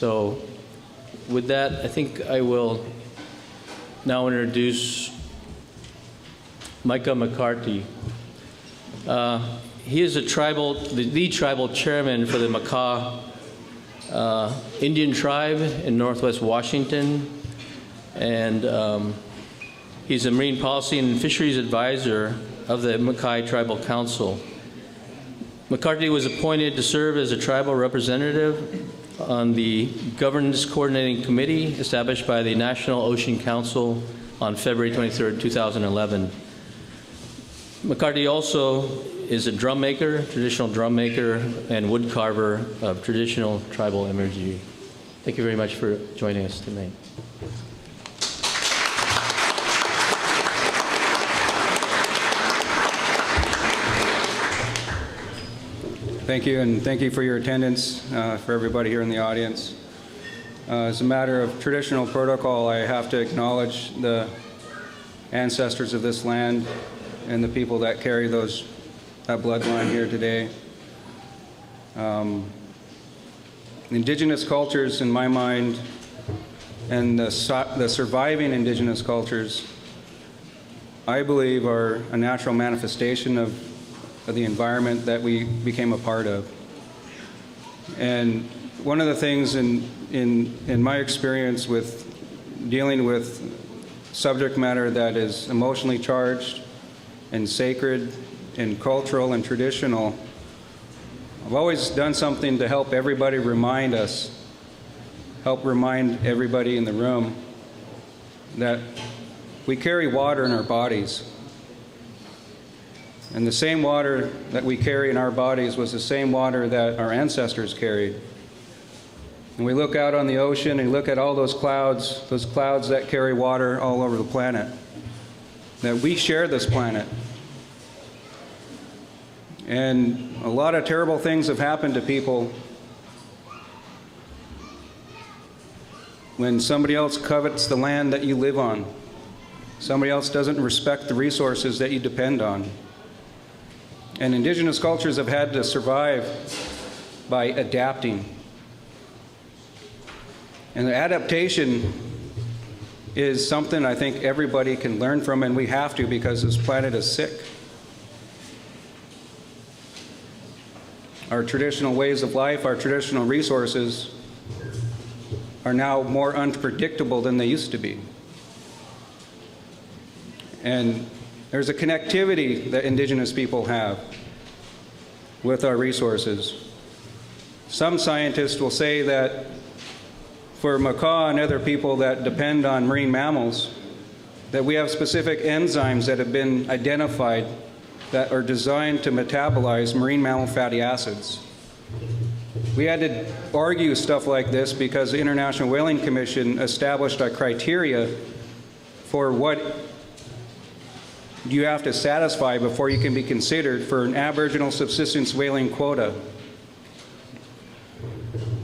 So with that, I think I will now introduce Micah McCarty. He is the tribal chairman for the Micah Indian tribe in Northwest Washington, and he's a marine policy and fisheries advisor of the Micah Tribal Council. McCarty was appointed to serve as a tribal representative on the Governance Coordinating Committee established by the National Ocean Council on February 23, 2011. McCarty also is a drum maker, traditional drum maker, and wood carver of traditional tribal imagery. Thank you very much for joining us tonight. Thank you, and thank you for your attendance, for everybody here in the audience. As a matter of traditional protocol, I have to acknowledge the ancestors of this land and the people that carry that bloodline here today. Indigenous cultures, in my mind, and the surviving indigenous cultures, I believe, are a natural manifestation of the environment that we became a part of. And one of the things in my experience with dealing with subject matter that is emotionally charged and sacred and cultural and traditional, I've always done something to help everybody remind everybody in the room that we carry water in our bodies. And the same water that we carry in our bodies was the same water that our ancestors carried. And we look out on the ocean and look at all those clouds that carry water all over the planet, that we share this planet. And a lot of terrible things have happened to people when somebody else covets the land that you live on. Somebody else doesn't respect the resources that you depend on. And indigenous cultures have had to survive by adapting. And the adaptation is something I think everybody can learn from, and we have to, because this planet is sick. Our traditional ways of life, our traditional resources are now more unpredictable than they used to be. And there's a connectivity that indigenous people have with our resources. Some scientists will say that for Micah and other people that depend on marine mammals, that we have specific enzymes that have been identified that are designed to metabolize marine mammal fatty acids. We had to argue stuff like this because the International Whaling Commission established a criteria for what you have to satisfy before you can be considered for an Aboriginal subsistence whaling quota.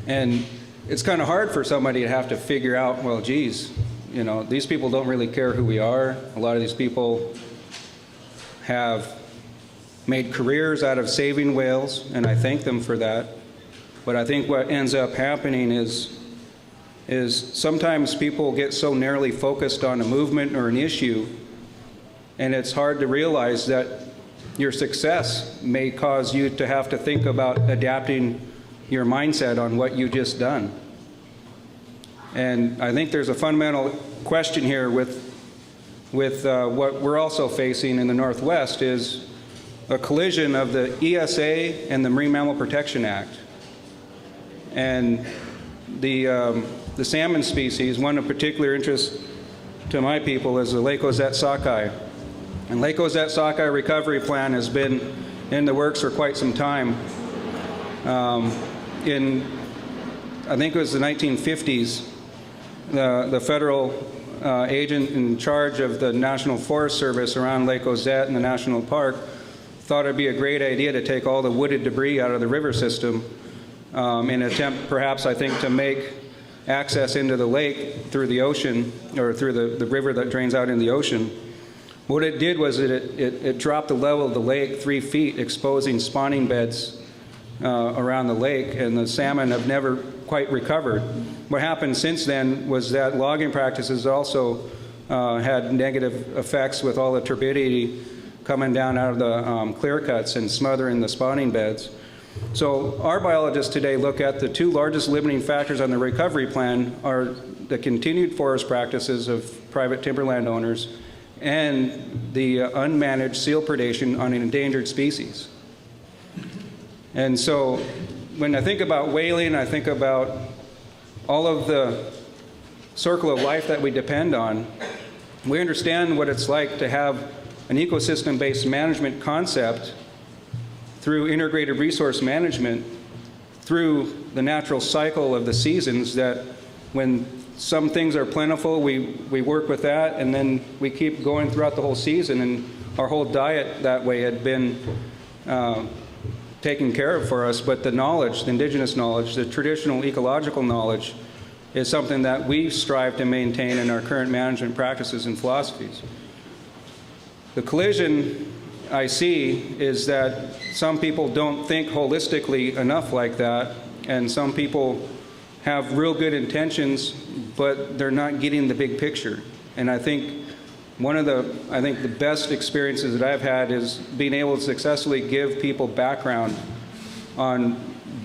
And it's kind of hard for somebody to have to figure out, well, geez, you know, these people don't really care who we are. A lot of these people have made careers out of saving whales, and I thank them for that. But I think what ends up happening is sometimes people get so narrowly focused on a movement or an issue, and it's hard to realize that your success may cause you to have to think about adapting your mindset on what you just done. And I think there's a fundamental question here with what we're also facing in the Northwest is a collision of the ESA and the Marine Mammal Protection Act. And the salmon species, one of particular interest to my people is the Lake Ozette sockeye. And Lake Ozette sockeye recovery plan has been in the works for quite some time. I think it was the 1950s, the federal agent in charge of the National Forest Service around Lake Ozette and the National Park thought it'd be a great idea to take all the wooded debris out of the river system in an attempt, perhaps, I think, to make access into the lake through the ocean, or through the river that drains out in the ocean. What it did was it dropped the level of the lake 3 feet, exposing spawning beds around the lake, and the salmon have never quite recovered. What happened since then was that logging practices also had negative effects with all the turbidity coming down out of the clear cuts and smothering the spawning beds. So our biologists today look at the two largest limiting factors on the recovery plan are the continued forest practices of private timberland owners and the unmanaged seal predation on an endangered species. And so when I think about whaling, I think about all of the circle of life that we depend on. We understand what it's like to have an ecosystem-based management concept through integrated resource management, through the natural cycle of the seasons, that when some things are plentiful, we work with that, and then we keep going throughout the whole season, and our whole diet that way had been taken care of for us. But the knowledge, the indigenous knowledge, the traditional ecological knowledge is something that we strive to maintain in our current management practices and philosophies. The collision I see is that some people don't think holistically enough like that, and some people have real good intentions, but they're not getting the big picture. And I think one of the best experiences that I've had is being able to successfully give people background on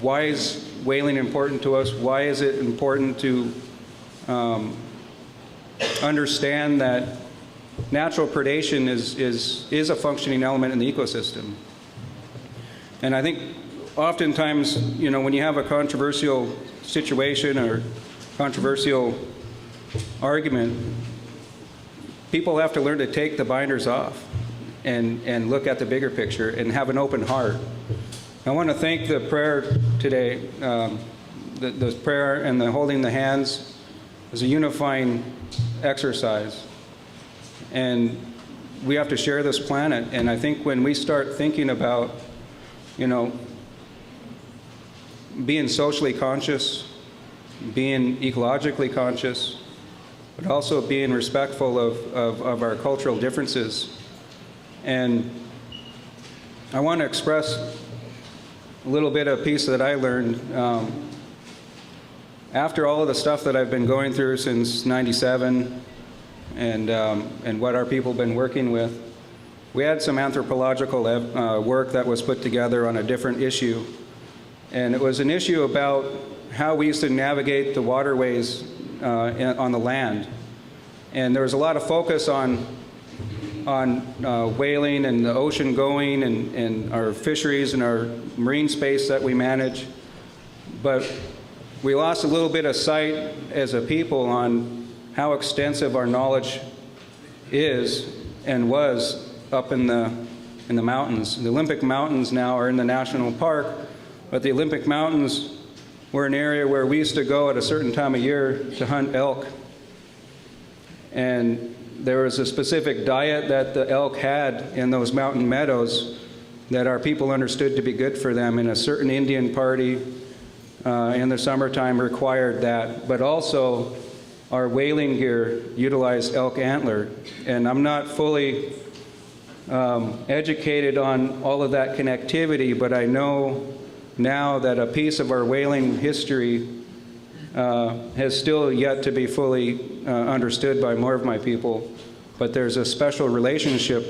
why is whaling important to us, why is it important to understand that natural predation is a functioning element in the ecosystem. And I think oftentimes, you know, when you have a controversial situation or controversial argument, people have to learn to take the binders off and look at the bigger picture and have an open heart. I want to thank the prayer today, the prayer and the holding the hands as a unifying exercise. And we have to share this planet. And I think when we start thinking about, you know, being socially conscious, being ecologically conscious, but also being respectful of our cultural differences. And I want to express a little bit of a piece that I learned after all of the stuff that I've been going through since '97 and what our people have been working with. We had some anthropological work that was put together on a different issue. And it was an issue about how we used to navigate the waterways on the land. And there was a lot of focus on whaling and the ocean going and our fisheries and our marine space that we manage. But we lost a little bit of sight as a people on how extensive our knowledge is and was up in the mountains. The Olympic Mountains now are in the national park, but the Olympic Mountains were an area where we used to go at a certain time of year to hunt elk. And there was a specific diet that the elk had in those mountain meadows that our people understood to be good for them, and a certain Indian party in the summertime required that. But also our whaling gear utilized elk antler. And I'm not fully educated on all of that connectivity, but I know now that a piece of our whaling history has still yet to be fully understood by more of my people. But there's a special relationship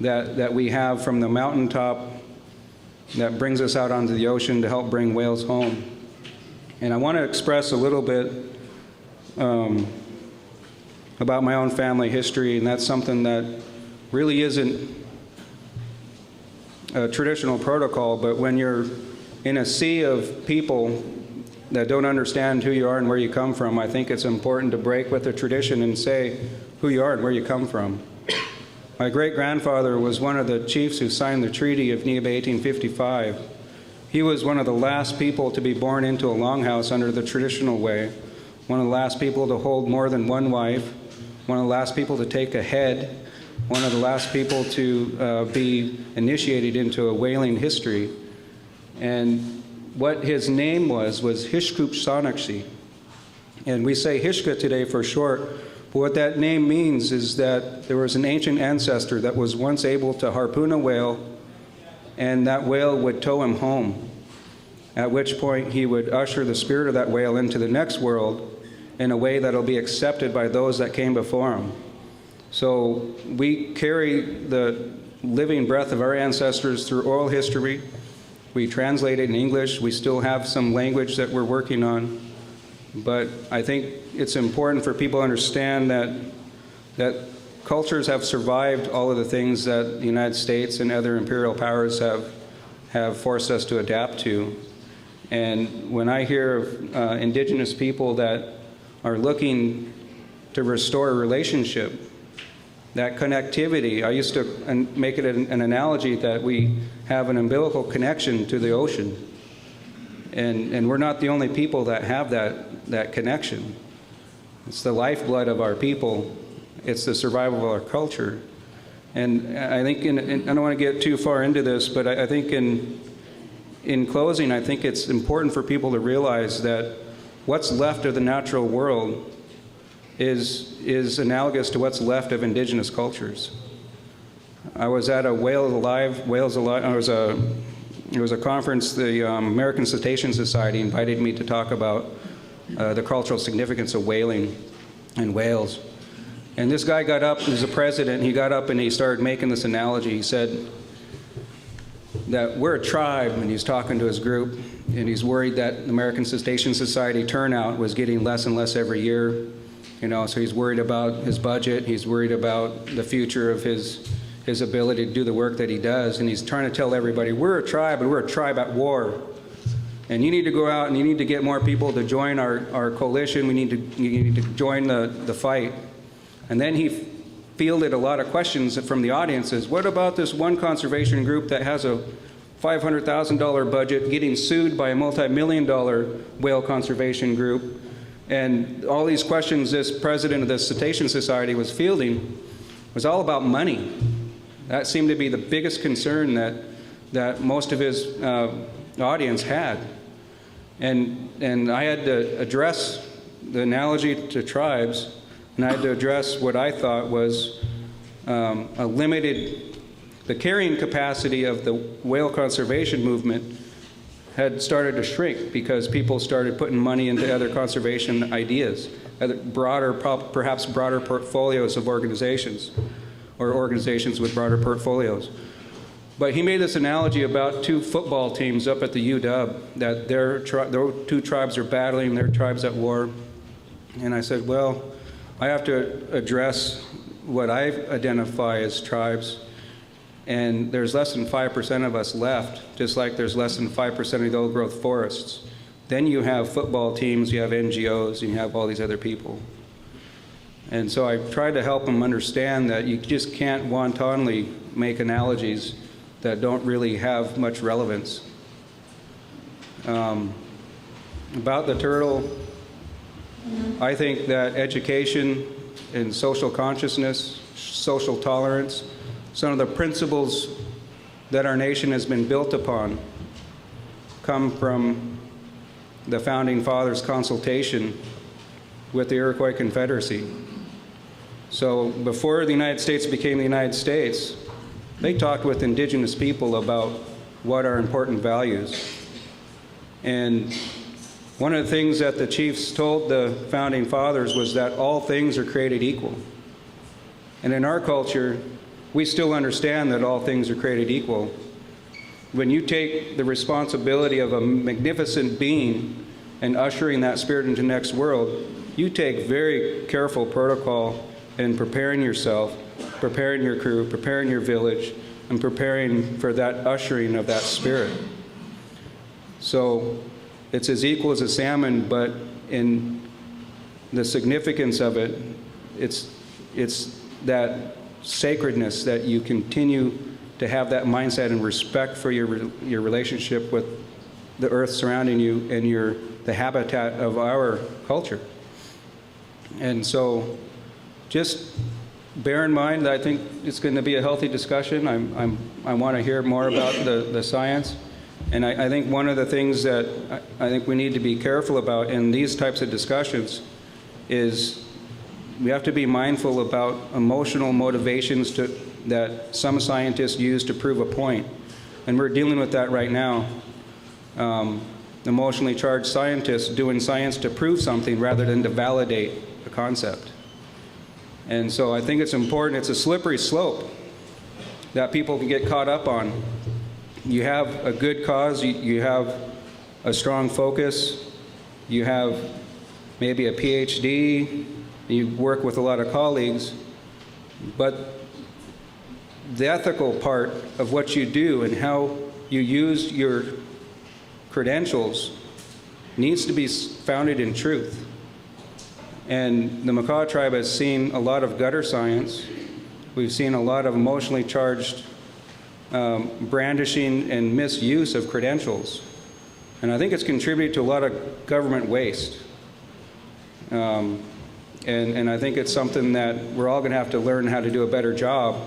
that we have from the mountaintop that brings us out onto the ocean to help bring whales home. And I want to express a little bit about my own family history, and that's something that really isn't a traditional protocol, but when you're in a sea of people that don't understand who you are and where you come from, I think it's important to break with the tradition and say who you are and where you come from. My great-grandfather was one of the chiefs who signed the Treaty of Niaba 1855. He was one of the last people to be born into a longhouse under the traditional way, one of the last people to hold more than one wife, one of the last people to take a head, one of the last people to be initiated into a whaling history. And what his name was Hishkup Sonakshi. And we say Hishka today for short, but what that name means is that there was an ancient ancestor that was once able to harpoon a whale, and that whale would tow him home. at which point he would usher the spirit of that whale into the next world in a way that will be accepted by those that came before him. So we carry the living breath of our ancestors through oral history. We translate it in English. We still have some language that we're working on. But I think it's important for people to understand that cultures have survived all of the things that the United States and other imperial powers have forced us to adapt to. And when I hear of indigenous people that are looking to restore a relationship, that connectivity, I used to make it an analogy that we have an umbilical connection to the ocean. And we're not the only people that have that connection. It's the lifeblood of our people. It's the survival of our culture. And I think, I don't want to get too far into this, but I think in closing, I think it's important for people to realize that what's left of the natural world is analogous to what's left of indigenous cultures. I was at a Whales Alive, it was a conference, the American Cetacean Society invited me to talk about the cultural significance of whaling and whales. And this guy got up, he was a president, he got up and he started making this analogy. He said that we're a tribe, and he's talking to his group, and he's worried that the American Cetacean Society turnout was getting less and less every year. So he's worried about his budget, he's worried about the future of his ability to do the work that he does, and he's trying to tell everybody, we're a tribe, and we're a tribe at war. And you need to go out and you need to get more people to join our coalition, you need to join the fight. And then he fielded a lot of questions from the audiences. What about this one conservation group that has a $500,000 budget getting sued by a multi-million-dollar whale conservation group? And all these questions this president of the Cetacean Society was fielding was all about money. That seemed to be the biggest concern that most of his audience had. And I had to address the analogy to tribes, and I had to address what I thought was the carrying capacity of the whale conservation movement had started to shrink because people started putting money into other conservation ideas, perhaps broader portfolios of organizations, or organizations with broader portfolios. But he made this analogy about two football teams up at the UW, that their two tribes are battling, their tribes at war. And I said, well, I have to address what I identify as tribes, and there's less than 5% of us left, just like there's less than 5% of the old-growth forests. Then you have football teams, you have NGOs, and you have all these other people. And so I tried to help them understand that you just can't wantonly make analogies that don't really have much relevance. About the turtle, I think that education and social consciousness, social tolerance, some of the principles that our nation has been built upon come from the Founding Fathers' consultation with the Iroquois Confederacy. So before the United States became the United States, they talked with indigenous people about what are important values. And one of the things that the chiefs told the Founding Fathers was that all things are created equal. And in our culture, we still understand that all things are created equal. When you take the responsibility of a magnificent being and ushering that spirit into the next world, you take very careful protocol in preparing yourself, preparing your crew, preparing your village, and preparing for that ushering of that spirit. So it's as equal as a salmon, but in the significance of it, it's that sacredness that you continue to have that mindset and respect for your relationship with the earth surrounding you and the habitat of our culture. And so just bear in mind that I think it's going to be a healthy discussion. I want to hear more about the science. And I think one of the things that I think we need to be careful about in these types of discussions is we have to be mindful about emotional motivations that some scientists use to prove a point. And we're dealing with that right now. emotionally charged scientists doing science to prove something rather than to validate a concept. And so I think it's important. It's a slippery slope that people can get caught up on. You have a good cause, you have a strong focus, you have maybe a PhD, you work with a lot of colleagues, but the ethical part of what you do and how you use your credentials needs to be founded in truth. And the Makah tribe has seen a lot of gutter science. We've seen a lot of emotionally charged brandishing and misuse of credentials. And I think it's contributed to a lot of government waste. And I think it's something that we're all going to have to learn how to do a better job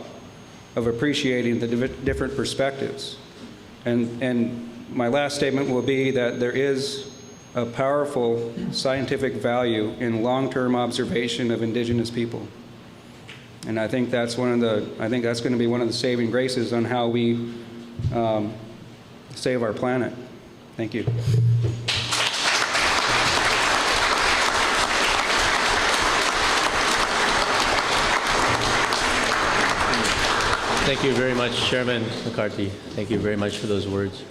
of appreciating the different perspectives. And my last statement will be that there is a powerful scientific value in long-term observation of indigenous people. And I think that's going to be one of the saving graces on how we save our planet. Thank you. Thank you very much, Chairman McCarty. Thank you very much for those words.